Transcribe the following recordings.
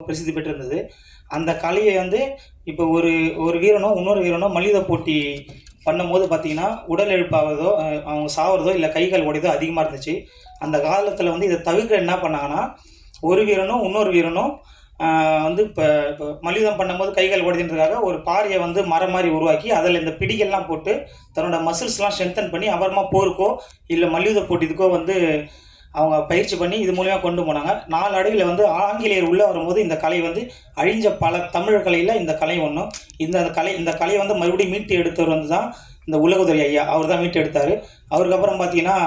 பிரசித்தி பெற்றிருந்தது. அந்த கலையை வந்து இப்போ ஒரு ஒரு வீரனோ இன்னொரு வீரனோ மல்யுத்த போட்டி பண்ணும்போது பார்த்தீங்கன்னா, உடல் இழப்பாவதோ, அவங்க சாவறதோ, இல்ல கை, கால் உடையதோ அதிகமா இருந்துச்சு. அந்த காலத்தில வந்து இத தவிர்க்க என்ன பண்ணாங்கன்னா, ஒரு வீரனும் இன்னொரு வீரனும் வந்து இப்போ மல்யுத்தம் பண்ணும்போது கை, கால் உடையுதுன்றதுக்காக ஒரு பாறைய வந்து மரம் மாரி உருவாக்கி, அதில இந்த பிடிகள்லாம் போட்டு தன்னோட மசில்ஸ்லாம் ஸ்ட்ரென்தன் பண்ணி அப்புறமா போருக்கோ, இல்ல மல்யுத்த போட்டிக்கோ வந்து அவங்க பயிற்சி பண்ணி இது மூலியமா கொண்டு போனாங்க. நாளடைவில வந்து ஆங்கிலேயர் உள்ள வரும்போது இந்த கலை வந்து அழிஞ்ச பல தமிழர் கலையில இந்த கலை ஒண்ணும். இந்த கலைய வந்து மறுபடியும் மீட்டு எடுத்தவர் வந்து தான் இந்த உலகுதுறை ஐயா. அவர் தான் மீட்டு எடுத்தாரு. அவருக்கு அப்புறம் பார்த்தீங்கன்னா,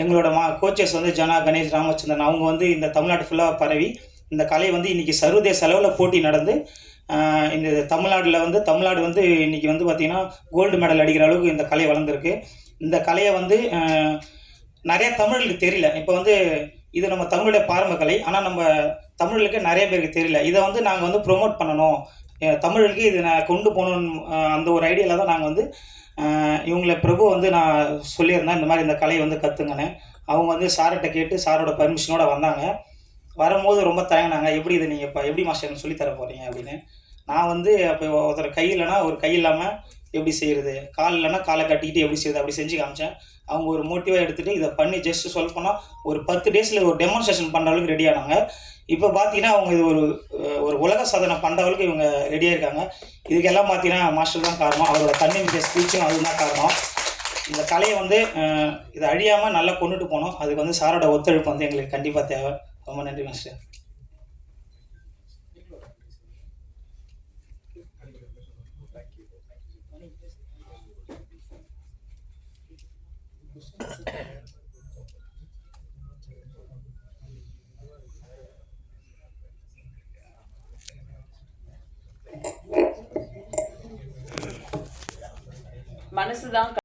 எங்களோட கோச்சஸ் வந்து ஜனா, கணேஷ், ராமச்சந்திரன் அவங்க வந்து இந்த தமிழ்நாடு ஃபுல்லா பரவி, இந்த கலை வந்து இன்னைக்கு சர்வதேச அளவுல போட்டி நடந்து, இந்த தமிழ்நாடு வந்து இன்னைக்கு வந்து பார்த்தீங்கன்னா, கோல்டு மெடல் அடிக்கிற அளவுக்கு இந்த கலை வளர்ந்திருக்கு. இந்த கலைய வந்து நெறைய தமிழர்களுக்கு தெரியல. இப்ப வந்து இது நம்ம தமிழுடைய பாரம்பரிய கலை. ஆனா நம்ம தமிழர்களுக்கு நெறைய பேருக்கு தெரியல. இத வந்து நாங்க வந்து புரமோட் பண்ணணும். தமிழர்களுக்கு இத நான் கொண்டு போணும்னு அந்த ஒரு ஐடியால தான் நாங்க வந்து இவங்கள பிரபு வந்து நான் சொல்லியிருந்தேன். இந்த மாரி இந்த கலைய வந்து கத்துங்கன்னு. அவங்க வந்து சார்ட்ட கேட்டு சாரோட பெர்மிஷனோட வந்தாங்க. வரும்போது ரொம்ப தயங்குனாங்க. "எப்படி இத நீங்க எப்படி மாஸ்டர் எனக்கு சொல்லி தர போறீங்க?" அப்படின்னு. நான் வந்து அப்ப ஒருத்தர் கை இல்லன்னா, ஒரு கை இல்லாம எப்படி செய்றது? கால் இல்லன்னா கால கட்டிக்கிட்டு எப்படி செய்றது? அப்படி செஞ்சு காமிச்சேன். அவங்க ஒரு மோட்டிவா எடுத்துட்டு இத பண்ணி ஜஸ்ட் சொல்லப்போனா ஒரு 10 டேஸ்ல ஒரு டெமான்ஸ்ட்ரேஷன் பண்ற அளவுக்கு ரெடி ஆனாங்க. இப்ப பார்த்தீங்கன்னா, அவங்க இது ஒரு உலக சாதனை பண்ற அளவுக்கு இவங்க ரெடியா இருக்காங்க. இதுக்கெல்லாம் பார்த்தீங்கன்னா, மாஸ்டர் தான் காரணம். அவரோட தன்னம்பிக்கை ஸ்பீச்சும் அதுதான் காரணம். இந்த கலைய வந்து இது அழியாம நல்லா கொண்டுட்டு போணும். அதுக்கு வந்து சாரோட ஒத்துழைப்பு வந்து எங்களுக்கு கண்டிப்பா தேவை. ரொம்ப நன்றி மாஸ்டர். மனசுதான்